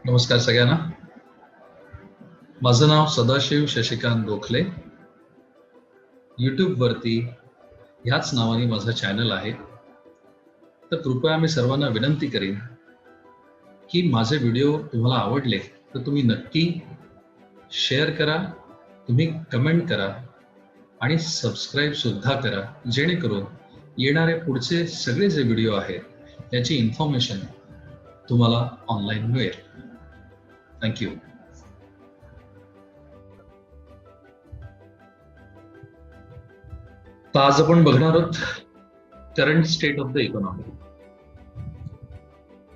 नमस्कार सगळ्यांना. माझं नाव सदाशिव शशिकांत गोखले. YouTube वरती ह्याच नावाने माझा चॅनल आहे. तर कृपया मी सर्वांना विनंती करीन की माझे व्हिडिओ तुम्हाला आवडले तर तुम्ही नक्की शेअर करा, तुम्ही कमेंट करा आणि सबस्क्राईब सुद्धा करा, जेणेकरून येणारे पुढचे सगळे जे व्हिडिओ आहेत त्याची इन्फॉर्मेशन तुम्हाला ऑनलाईन मिळेल. थँक्यू. तर आज आपण बघणार आहोत current state of the economy.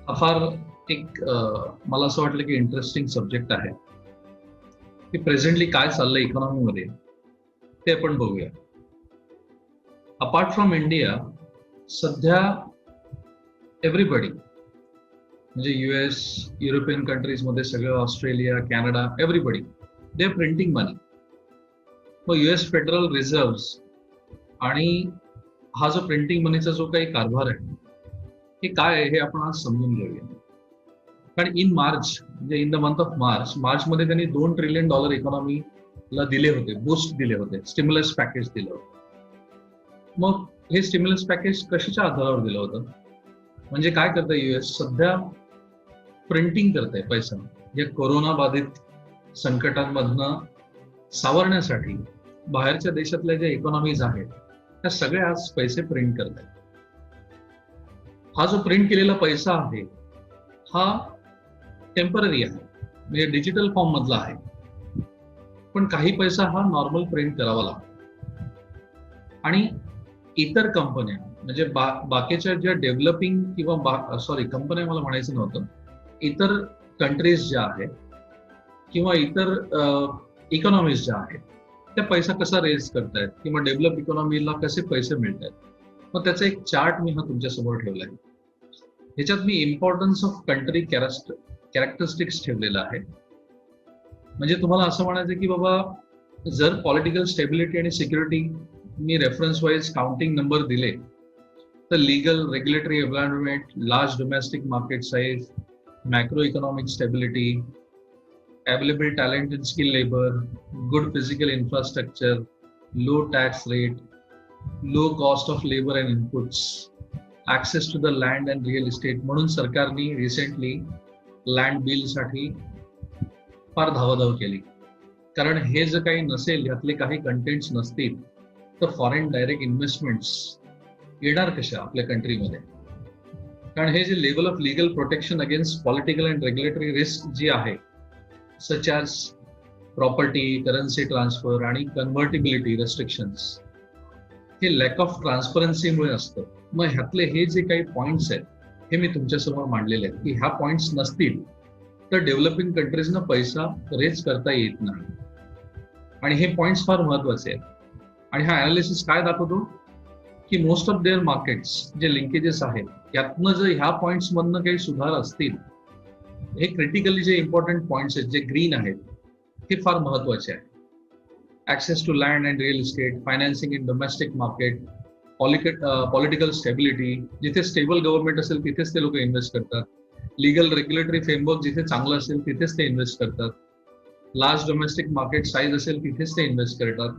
हा फार एक मला असं वाटलं की इंटरेस्टिंग सब्जेक्ट आहे की प्रेझेंटली काय चाललंय इकॉनॉमीमध्ये ते आपण बघूया. अपार्ट फ्रॉम इंडिया सध्या एव्हरीबडी म्हणजे US, युरोपियन कंट्रीजमध्ये सगळं, Australia, Canada, everybody they are printing money. मग US फेडरल रिझर्व्ह आणि हा जो प्रिंटिंग मनीचा जो काही कारभार आहे हे काय आहे हे आपण आज समजून घेऊया. कारण इन मार्च म्हणजे इन द मंथ ऑफ मार्चमध्ये त्यांनी $2 ट्रिलियन इकॉनॉमीला दिले होते, बूस्ट दिले होते, स्टिम्युलस पॅकेज दिलं होतं. मग हे स्टिम्युलस पॅकेज कशाच्या आधारावर दिलं होतं? म्हणजे काय करतंय US सध्या प्रिंटिंग करतंय पैसा. या कोरोना बाधित संकटांमधनं सावरण्यासाठी बाहेरच्या देशातल्या ज्या इकॉनॉमीज आहेत त्या सगळ्या आज पैसे प्रिंट करत आहेत. हा जो प्रिंट केलेला पैसा आहे हा टेम्पररी आहे, म्हणजे डिजिटल फॉर्म मधला आहे. पण काही पैसा हा नॉर्मल प्रिंट करावा लागतो. आणि इतर कंपन्या म्हणजे बाकीच्या ज्या डेव्हलपिंग किंवा कंपन्या मला म्हणायचं नव्हतं, इतर कंट्रीज ज्या आहेत किंवा इतर इकॉनॉमीज ज्या आहेत त्या पैसा कसा रेज करतायत किंवा डेव्हलप इकॉनॉमीला कसे पैसे मिळत आहेत. मग त्याचा एक चार्ट मी हा तुमच्यासमोर ठेवला आहे. ह्याच्यात मी इम्पॉर्टन्स ऑफ कंट्री कॅरेक्टरिस्टिक्स ठेवलेला आहे. म्हणजे तुम्हाला असं म्हणायचं की बाबा जर पॉलिटिकल स्टेबिलिटी आणि सिक्युरिटी मी रेफरन्स वाईज काउंटिंग नंबर दिले तर legal regulatory environment, large domestic market size, macro economic stability, available talent and skill labor, good physical infrastructure, low tax rate, low cost of labor and inputs, access to the land and real estate. म्हणून सरकारने recently land bill साठी फार धावाधाव केली. कारण हे जर काही नसेल, यातले काही कंटेंट्स नसतील तर फॉरेन डायरेक्ट इन्व्हेस्टमेंट्स येणार कशा आपल्या कंट्रीमध्ये? कारण हे जे level of legal protection against political and regulatory risk जी आहे, such as property, currency transfer आणि convertibility restrictions, हे लॅक ऑफ ट्रान्सपरन्सीमुळे असतं. मग ह्यातले हे जे काही पॉइंट्स आहेत हे मी तुमच्यासमोर मांडलेले आहेत की ह्या पॉइंट्स नसतील तर डेव्हलपिंग कंट्रीजना पैसा रेज करता येत नाही. आणि हे पॉइंट्स फार महत्वाचे आहेत. आणि हा अनालिसिस काय दाखवतो की मोस्ट ऑफ देअर मार्केट्स जे लिंकेजेस आहेत यातनं जर ह्या पॉइंट्स मधनं काही सुधार असतील, हे क्रिटिकली जे इम्पॉर्टंट पॉइंट्स आहेत जे ग्रीन आहेत हे फार महत्वाचे आहेत. Access to land and real estate, financing in domestic market, political stability, जिथे स्टेबल गव्हर्नमेंट असेल तिथेच ते लोक इन्व्हेस्ट करतात. लिगल रेग्युलेटरी फ्रेमवर्क जिथे चांगलं असेल तिथेच ते इन्व्हेस्ट करतात. लार्ज डोमेस्टिक मार्केट साईज असेल तिथेच ते इन्व्हेस्ट करतात.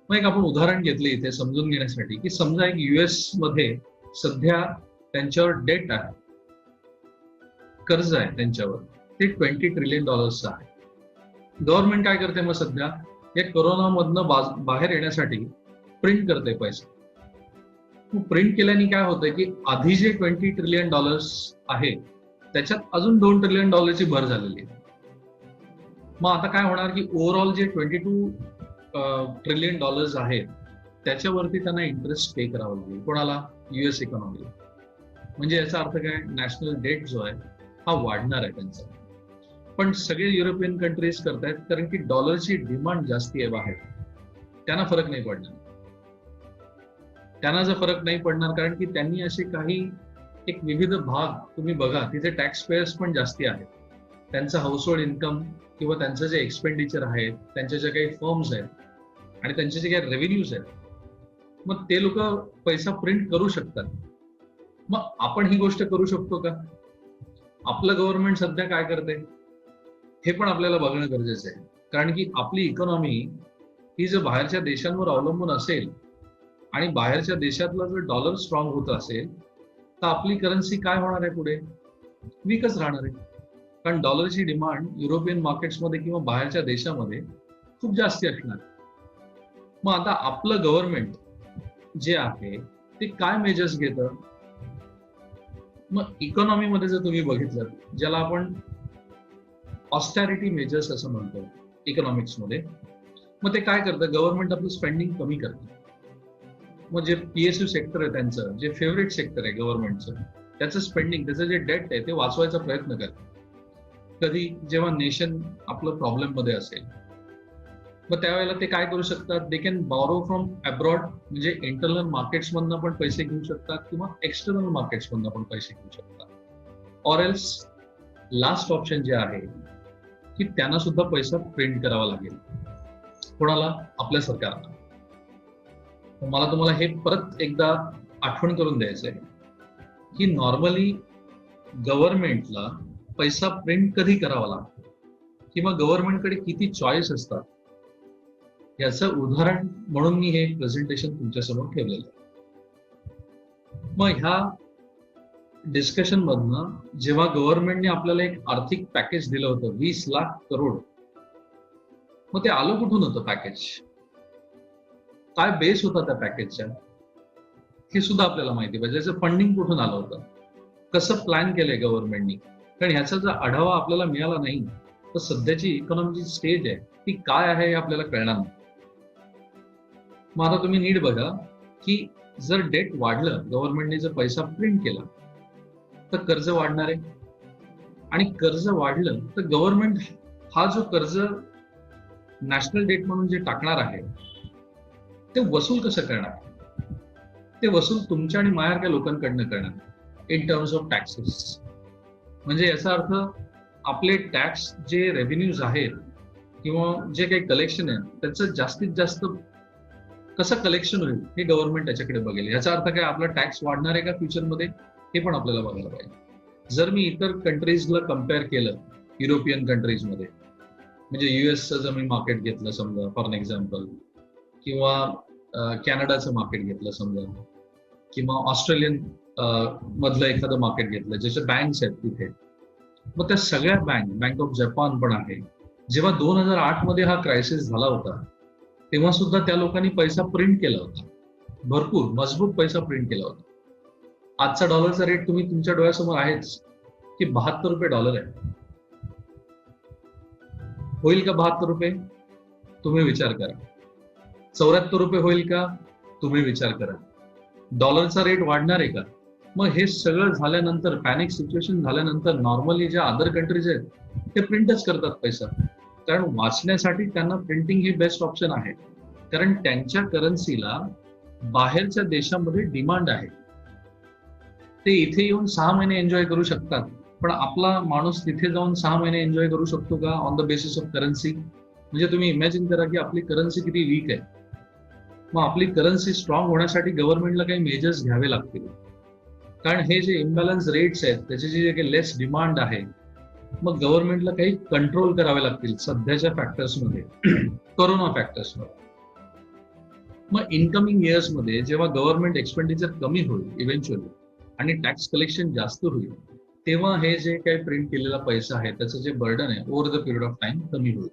मग एक आपण उदाहरण घेतलं इथे समजून घेण्यासाठी की समजा एक US मध्ये सध्या त्यांच्यावर डेट आहे, कर्ज आहे त्यांच्यावर, ते $20 ट्रिलियन आहे. गव्हर्नमेंट काय करते मग सध्या या कोरोनामधनं बाहेर येण्यासाठी प्रिंट करते पैसा. मग प्रिंट केल्याने काय होतंय की आधी जे $20 ट्रिलियन आहे त्याच्यात अजून $2 ट्रिलियन ची भर झालेली आहे. मग आता काय होणार की ओव्हरऑल जे $22 ट्रिलियन आहेत त्याच्यावरती त्यांना इंटरेस्ट पे करावा लागेल. कोणाला? US इकॉनॉमीला. म्हणजे याचा अर्थ काय? नॅशनल डेट जो आहे हा वाढणार आहे त्यांचा. पण सगळे युरोपियन कंट्रीज करतायत कारण की डॉलरची डिमांड जास्ती आहे बाहेर. त्यांना फरक नाही पडणार. त्यांना जर फरक नाही पडणार कारण की त्यांनी असे काही एक विविध भाग तुम्ही बघा तिथे टॅक्स पेयर्स पण जास्ती आहेत. त्यांचं हाऊसहोल्ड इन्कम किंवा त्यांचं जे एक्सपेंडिचर आहे, त्यांच्या ज्या काही फर्म्स आहेत आणि त्यांचे जे काही रेव्हेन्यूज आहेत, मग ते लोक पैसा प्रिंट करू शकतात. मग आपण ही गोष्ट करू शकतो का? आपलं गव्हर्नमेंट सध्या काय करते? हे पण आपल्याला बघणं गरजेचं आहे. कारण की आपली इकॉनॉमी ही जर बाहेरच्या देशांवर अवलंबून असेल आणि बाहेरच्या देशातला जर डॉलर स्ट्रॉंग होत असेल तर आपली करन्सी काय होणार आहे पुढे? वीकच राहणार आहे. कारण डॉलरची डिमांड युरोपियन मार्केट्समध्ये किंवा बाहेरच्या देशामध्ये खूप जास्ती असणार. मग आता आपलं गव्हर्नमेंट जे आहे ते काय मेजर्स घेतं? मग इकॉनॉमीमध्ये जर तुम्ही बघितलं, ज्याला आपण ऑस्टॅरिटी मेजर्स असं म्हणतो इकॉनॉमिक्समध्ये, मग ते काय करतं? गव्हर्नमेंट आपलं स्पेंडिंग कमी करतं. मग जे PSU सेक्टर आहे त्यांचं जे फेवरेट सेक्टर आहे गव्हर्नमेंटचं, त्याचं स्पेंडिंग, त्याचं जे डेट आहे ते वाचवायचा प्रयत्न करतं. कधी जेव्हा नेशन आपलं प्रॉब्लेम मध्ये असेल मग त्यावेळेला ते काय करू शकतात? They can borrow from abroad, म्हणजे इंटरनल मार्केट्स मधनं पण पैसे घेऊ शकतात किंवा एक्सटर्नल मार्केट्स मधनं पण पैसे घेऊ शकतात. ऑर एल्स लास्ट ऑप्शन जे आहे की त्यांना सुद्धा पैसा प्रिंट करावा लागेल. कोणाला? आपल्या सरकारला. मला तुम्हाला हे परत एकदा आठवण करून द्यायचंय की नॉर्मली गव्हर्नमेंटला पैसा प्रिंट कधी करावा लागतो किंवा गव्हर्नमेंटकडे किती चॉईस असतात याचं उदाहरण म्हणून मी हे प्रेझेंटेशन तुमच्यासमोर ठेवलेलं आहे. मग ह्या डिस्कशन मधनं जेव्हा गव्हर्नमेंटने आपल्याला एक आर्थिक पॅकेज दिलं होतं 20 लाख करोड, मग ते आलं कुठून होतं पॅकेज? काय बेस होता त्या पॅकेजच्या हे सुद्धा आपल्याला माहिती पाहिजे. त्याचं फंडिंग कुठून आलं होतं, कसं प्लॅन केलंय गव्हर्नमेंटनी. कारण ह्याचा जर आढावा आपल्याला मिळाला नाही तर सध्याची इकॉनॉमीची स्टेज आहे ती काय आहे हे आपल्याला कळणार नाही. मग आता तुम्ही नीट बघा की जर डेट वाढलं, गव्हर्नमेंटने जर पैसा प्रिंट केला तर कर्ज वाढणार आहे. आणि कर्ज वाढलं तर गव्हर्नमेंट हा जो कर्ज नॅशनल डेट म्हणून जे टाकणार आहे ते वसूल कसं करणार? ते वसूल तुमच्या आणि माझ्यासारख्या लोकांकडनं करणार इन टर्म्स ऑफ टॅक्सेस. म्हणजे याचा अर्थ आपले टॅक्स जे रेव्हेन्यूज आहेत किंवा जे काही कलेक्शन आहे त्याचं जास्तीत जास्त कसं कलेक्शन होईल हे गव्हर्नमेंट त्याच्याकडे बघेल. याचा अर्थ काय? आपला टॅक्स वाढणार आहे का फ्युचरमध्ये हे पण आपल्याला बघायला पाहिजे. जर मी इतर कंट्रीजला कम्पेअर केलं युरोपियन कंट्रीजमध्ये, म्हणजे US जर मी मार्केट घेतलं समजा फॉर एक्झाम्पल, किंवा कॅनडाचं मार्केट घेतलं समजा, किंवा ऑस्ट्रेलियन मधलं एखादं मार्केट घेतलं ज्याच्या बँक्स आहेत तिथे, मग त्या सगळ्या बँक ऑफ जपान पण आहे. जेव्हा 2008 मध्ये हा क्रायसिस झाला होता तेव्हा सुद्धा त्या लोकांनी पैसा प्रिंट केला होता, भरपूर मजबूत पैसा प्रिंट केला होता. आजचा डॉलरचा रेट तुम्ही तुमच्या डोळ्यासमोर आहेच की $72 आहे. होईल का $72? तुम्ही विचार करा. $74 होईल का? तुम्ही विचार करा. डॉलरचा रेट वाढणार आहे का? मग हे सगळं झाल्यानंतर, पॅनिक सिच्युएशन झाल्यानंतर नॉर्मली ज्या अदर कंट्रीज आहेत ते प्रिंटच करतात पैसा. कारण वाचण्यासाठी त्यांना प्रिंटिंग हे बेस्ट ऑप्शन आहे. कारण त्यांच्या करन्सीला बाहेरच्या देशामध्ये डिमांड आहे. ते इथे येऊन 6 महिने एन्जॉय करू शकतात, पण आपला माणूस तिथे जाऊन 6 महिने एन्जॉय करू शकतो का on the basis of currency? म्हणजे तुम्ही इमॅजिन करा की आपली करन्सी किती वीक आहे. मग आपली करन्सी स्ट्रॉंग होण्यासाठी गव्हर्नमेंटला काही मेजर्स घ्यावे लागतील. कारण हे जे इम्बॅलन्स रेट्स आहेत त्याची जे काही लेस डिमांड आहे, मग गव्हर्नमेंटला काही कंट्रोल करावे लागतील सध्याच्या फॅक्टर्समध्ये, कोरोना फॅक्टर्समध्ये. मग इनकमिंग इयर्समध्ये जेव्हा गव्हर्नमेंट एक्सपेंडिचर कमी होईल इव्हेंच्युअली आणि टॅक्स कलेक्शन जास्त होईल, तेव्हा हे जे काही प्रिंट केलेला पैसा आहे त्याचं जे बर्डन आहे over the period of time कमी होईल.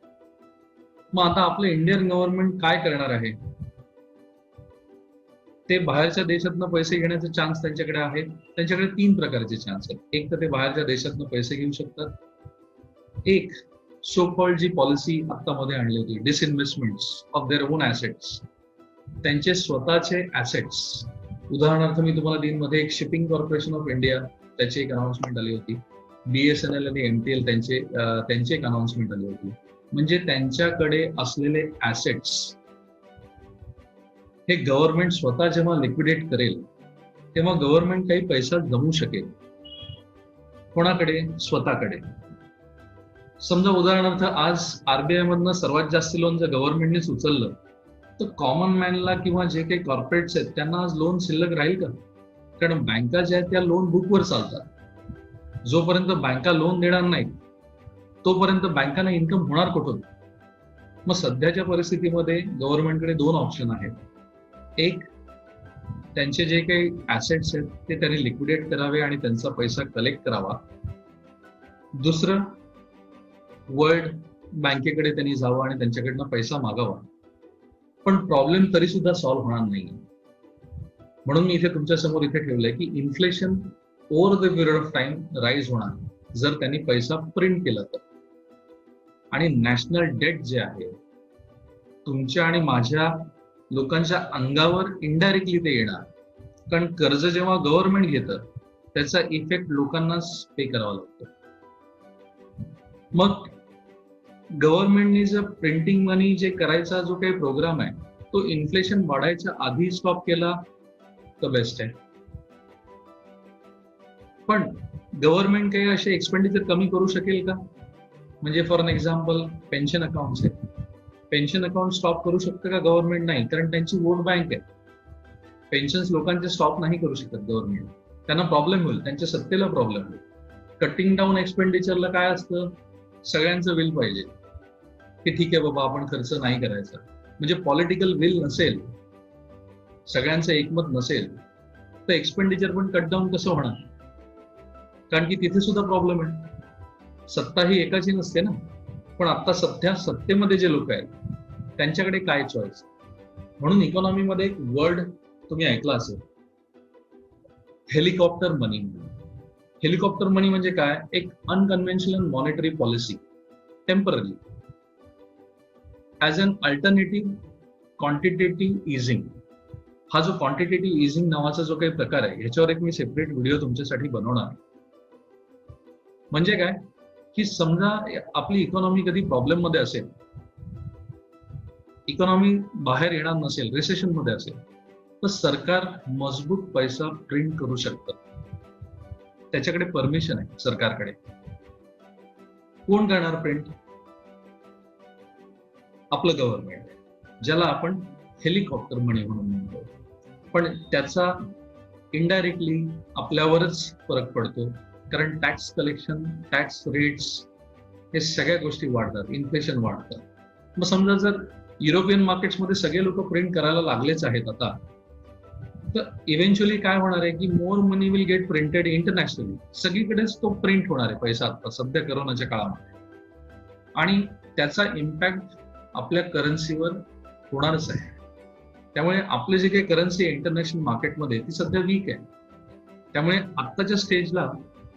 मग आता आपलं इंडियन गव्हर्नमेंट काय करणार आहे? ते बाहेरच्या देशातनं पैसे घेण्याचे चान्स त्यांच्याकडे आहे. त्यांच्याकडे 3 प्रकारचे चान्स आहेत. एक तर ते बाहेरच्या देशातनं पैसे घेऊ शकतात. एक सो कॉल्ड जी पॉलिसी आत्तामध्ये आणली होती, disinvestment of their own assets, त्यांचे स्वतःचे ॲसेट्स. उदाहरणार्थ मी तुम्हाला दिन मध्ये एक शिपिंग कॉर्पोरेशन ऑफ इंडिया त्याची एक अनाउन्समेंट आली होती. BSNL आणि MTL त्यांची एक अनाउन्समेंट आली होती. म्हणजे त्यांच्याकडे असलेले ॲसेट्स हे गव्हर्नमेंट स्वतः जेव्हा लिक्विडेट करेल तेव्हा गव्हर्नमेंट काही पैसा जमू शकेल. कोणाकडे? स्वतःकडे. समजा उदाहरणार्थ आज RBI मधनं सर्वात जास्त लोन जर गव्हर्नमेंटनेच उचललं तर कॉमन मॅनला किंवा जे काही कॉर्पोरेट्स आहेत त्यांना आज लोन शिल्लक राहील का? कारण बँका ज्या आहेत त्या लोन बुकवर चालतात. जोपर्यंत बँका लोन देणार नाहीत तोपर्यंत बँकांना इन्कम होणार कुठून? मग सध्याच्या परिस्थितीमध्ये गव्हर्नमेंटकडे 2 ऑप्शन आहेत. एक, त्यांचे जे काही ऍसेट्स आहेत ते त्यांनी लिक्विडेट करावे आणि त्यांचा पैसा कलेक्ट करावा. दुसरं, वर्ल्ड बँकेकडे त्यांनी जावं आणि त्यांच्याकडनं पैसा मागावा. पण प्रॉब्लेम तरी सुद्धा सॉल्व्ह होणार नाही. म्हणून मी इथे तुमच्या समोर इथे ठेवलंय की inflation over the period of time rise होणार जर त्यांनी पैसा प्रिंट केला तर. आणि नॅशनल डेट जे आहे तुमच्या आणि माझ्या लोकांच्या अंगावर इनडायरेक्टली ते येणार. कारण कर्ज जेव्हा गव्हर्नमेंट घेतं त्याचा इफेक्ट लोकांनाच पे करावा लागतो. मग गव्हर्नमेंटने जर प्रिंटिंग मनी जे करायचा जो काही प्रोग्राम आहे तो इन्फ्लेशन वाढायच्या आधी स्टॉप केला तर बेस्ट आहे. पण गव्हर्नमेंट काही असे एक्सपेंडिचर कमी करू शकेल का? म्हणजे for an example pension accounts आहे. पेन्शन अकाउंट स्टॉप करू शकतं का गव्हर्नमेंट? नाही, कारण त्यांची वोट बँक आहे. पेन्शन्स लोकांचे स्टॉप नाही करू शकत गव्हर्नमेंट. त्यांना प्रॉब्लेम होईल, त्यांच्या सत्तेला प्रॉब्लेम होईल. कटिंग डाऊन एक्सपेंडिचरला काय असतं? सगळ्यांचं विल पाहिजे की ठीक आहे बाबा आपण खर्च नाही करायचा. म्हणजे पॉलिटिकल विल नसेल, सगळ्यांचं एकमत नसेल तर एक्सपेंडिचर पण कट डाऊन कसं होणार? कारण की तिथे सुद्धा प्रॉब्लेम आहे. सत्ता ही एकाची नसते ना. पण आता सध्या सत्तेमध्ये जे लोक आहेत त्यांच्याकडे काय चॉईस? म्हणून इकॉनॉमीमध्ये एक वर्ड तुम्ही ऐकला असेल, हेलिकॉप्टर मनी. हेलिकॉप्टर मनी म्हणजे काय? एक unconventional monetary policy temporary as an alternative quantitative easing. हा जो क्वांटिटेटिव्ह इझिंग नावाचा जो काही प्रकार आहे ह्याच्यावर एक मी सेपरेट व्हिडिओ तुमच्यासाठी बनवणार. म्हणजे काय की समजा आपली इकॉनॉमी कधी प्रॉब्लेम मध्ये असेल, इकॉनॉमी बाहेर येणार नसेल, रिसेशन मध्ये असेल, तर सरकार मजबूत पैसा प्रिंट करू शकतं. त्याच्याकडे परमिशन आहे सरकारकडे. कोण करणार प्रिंट? आपलं गव्हर्नमेंट, ज्याला आपण हेलिकॉप्टर मनी म्हणून म्हणतो. पण त्याचा इनडायरेक्टली आपल्यावरच फरक पडतो. कारण टॅक्स कलेक्शन, टॅक्स रेट्स हे सगळ्या गोष्टी वाढतात, इन्फ्लेशन वाढतं. मग समजा जर युरोपियन मार्केट्समध्ये सगळे लोक प्रिंट करायला लागलेच आहेत आता, तर इव्हेंच्युअली काय होणार आहे की more money will get printed internationally. सगळीकडेच तो प्रिंट होणार आहे पैसा आता सध्या करोनाच्या काळामध्ये. आणि त्याचा इम्पॅक्ट आपल्या करन्सीवर होणारच आहे. त्यामुळे आपले जे काही करन्सी आहे इंटरनॅशनल मार्केटमध्ये ती सध्या वीक आहे. त्यामुळे आत्ताच्या स्टेजला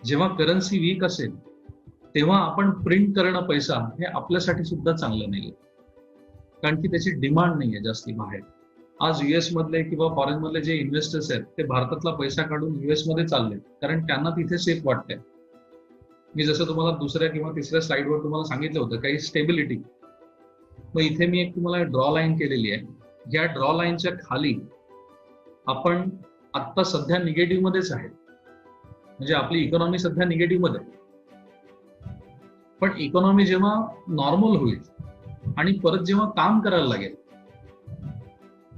जेव्हा करन्सी वीक असेल तेव्हा आपण प्रिंट करणं पैसा हे आपल्यासाठी सुद्धा चांगलं नाहीये. कारण की त्याची डिमांड नाहीये जास्ती बाहेर. आज युएस मधले किंवा फॉरेन मधले जे इन्व्हेस्टर्स आहेत ते भारतातला पैसा काढून युएस मध्ये चालले, कारण त्यांना तिथे सेफ वाटतंय. मी जसं तुम्हाला दुसऱ्या किंवा तिसऱ्या स्लाइडवर तुम्हाला सांगितलं होतं काही स्टेबिलिटी. मग इथे मी एक तुम्हाला ड्रॉ लाईन केलेली आहे. या ड्रॉ लाईनच्या खाली आपण आत्ता सध्या निगेटिव्ह मध्येच आहे. म्हणजे आपली इकॉनॉमी सध्या निगेटिव्ह मध्ये. पण इकॉनॉमी जेव्हा नॉर्मल होईल आणि परत जेव्हा काम करायला लागेल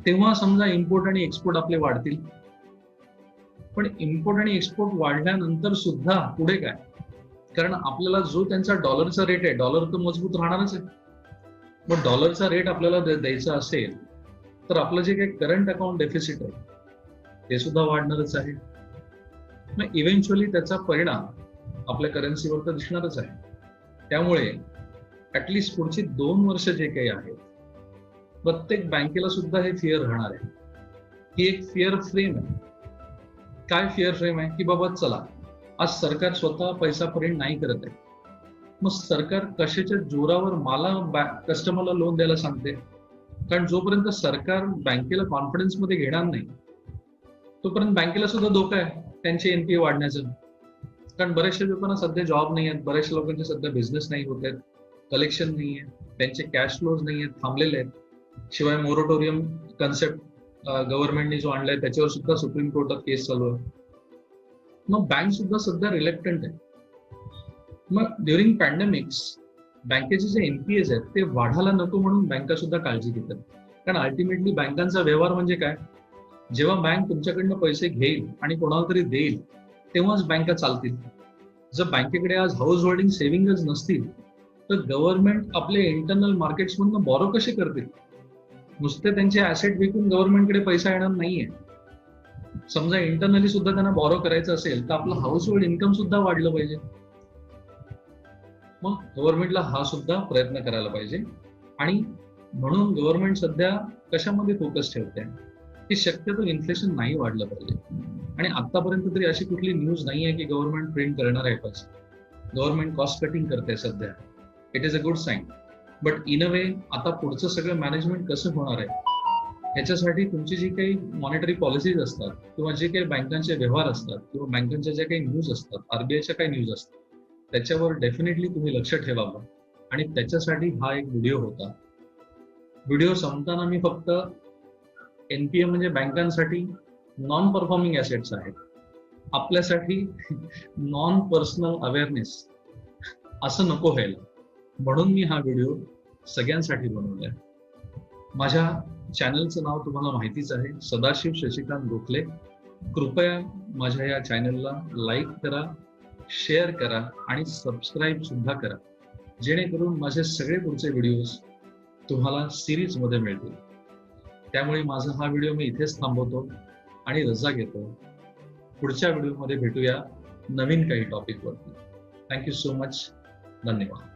तेव्हा समजा इम्पोर्ट आणि एक्सपोर्ट आपले वाढतील. पण इम्पोर्ट आणि एक्सपोर्ट वाढल्यानंतर सुद्धा पुढे काय? कारण आपल्याला जो त्यांचा डॉलरचा रेट आहे, डॉलर तर मजबूत राहणारच आहे. मग डॉलरचा रेट आपल्याला द्यायचा असेल तर आपलं जे काही करंट अकाउंट डेफिसिट आहे ते सुद्धा वाढणारच आहे. मग इव्हेंच्युअली त्याचा परिणाम आपल्या करन्सीवर तर दिसणारच आहे. त्यामुळे ऍटलिस्ट पुढची 2 वर्ष जे काही आहेत प्रत्येक बँकेला सुद्धा हे फिअर राहणार आहे. ही एक फिअर फ्रेम आहे. काय फिअर फ्रेम आहे की बाबा चला आज सरकार स्वतः पैसा प्रिंट नाही करत आहे, मग सरकार कशाच्या जोरावर मला कस्टमरला लोन द्यायला सांगते? कारण जोपर्यंत सरकार बँकेला कॉन्फिडन्स मध्ये घेणार नाही तोपर्यंत बँकेला सुद्धा धोका आहे त्यांचे एनपीए वाढण्याचं. कारण बऱ्याचशा लोकांना सध्या जॉब नाही आहेत, बऱ्याचशा लोकांचे सध्या बिझनेस नाही होत आहेत, कलेक्शन नाही आहे, त्यांचे कॅश फ्लोज नाही आहेत, थांबलेले आहेत. शिवाय मोरेटोरियम कन्सेप्ट गव्हर्नमेंटने जो आणलाय त्याच्यावर सुद्धा सुप्रीम कोर्टात केस चालू आहे. मग बँक सुद्धा सध्या रिलेक्टंट आहे. मग ड्युरिंग पॅन्डेमिक्स बँकेचे जे एनपीएस आहेत ते वाढायला नको म्हणून बँका सुद्धा काळजी घेतात. कारण अल्टिमेटली बँकांचा व्यवहार म्हणजे काय? जेव्हा बँक तुमच्याकडनं पैसे घेईल आणि कोणाला तरी देईल तेव्हाच बँका चालतील. जर बँकेकडे आज हाऊस होल्डिंग सेव्हिंगच नसतील तर गव्हर्नमेंट आपले इंटरनल मार्केट्स मधून बॉरो कसे करतील? नुसते त्यांचे ऍसेट विकून गव्हर्नमेंटकडे पैसा येणार नाहीये. समजा इंटरनली सुद्धा त्यांना बॉरो करायचं असेल तर आपलं हाऊस होल्ड इन्कम सुद्धा वाढलं पाहिजे. मग गव्हर्नमेंटला हा सुद्धा प्रयत्न करायला पाहिजे. आणि म्हणून गव्हर्नमेंट सध्या कशामध्ये फोकस ठेवते की शक्यतो इन्फ्लेशन नाही वाढलं पाहिजे. आणि आतापर्यंत तरी अशी कुठली न्यूज नाही आहे की गव्हर्नमेंट प्रिंट करणार आहे पैसे. गव्हर्नमेंट कॉस्ट कटिंग करते सध्या. It is a good sign. But in a way आता पुढचं सगळं मॅनेजमेंट कसं होणार आहे ह्याच्यासाठी तुमची जी काही मॉनिटरी पॉलिसीज असतात किंवा जे काही बँकांचे व्यवहार असतात किंवा बँकांच्या ज्या काही न्यूज असतात, आरबीआयच्या काही न्यूज असतात, त्याच्यावर डेफिनेटली तुम्ही लक्ष ठेवावं. आणि त्याच्यासाठी हा एक व्हिडिओ होता. व्हिडिओ संपताना मी फक्त एनपीए म्हणजे बँकांसाठी नॉन परफॉर्मिंग ॲसेट्स आहेत, आपल्यासाठी नॉन पर्सनल अवेअरनेस असं नको व्हायला म्हणून मी हा व्हिडिओ सगळ्यांसाठी बनवलाय. माझ्या चॅनलचं नाव तुम्हाला माहितीच आहे, सदाशिव शशिकांत गोखले. कृपया माझ्या या चॅनलला लाईक करा, शेअर करा आणि सबस्क्राईब सुद्धा करा, जेणेकरून माझे सगळे पुढचे व्हिडिओज तुम्हाला सिरीजमध्ये मिळतील. त्यामुळे माझा हा व्हिडिओ मी इथेच थांबवतो आणि रजा घेतो. पुढच्या व्हिडिओमध्ये भेटूया नवीन काही टॉपिकवरती. Thank you so much. धन्यवाद.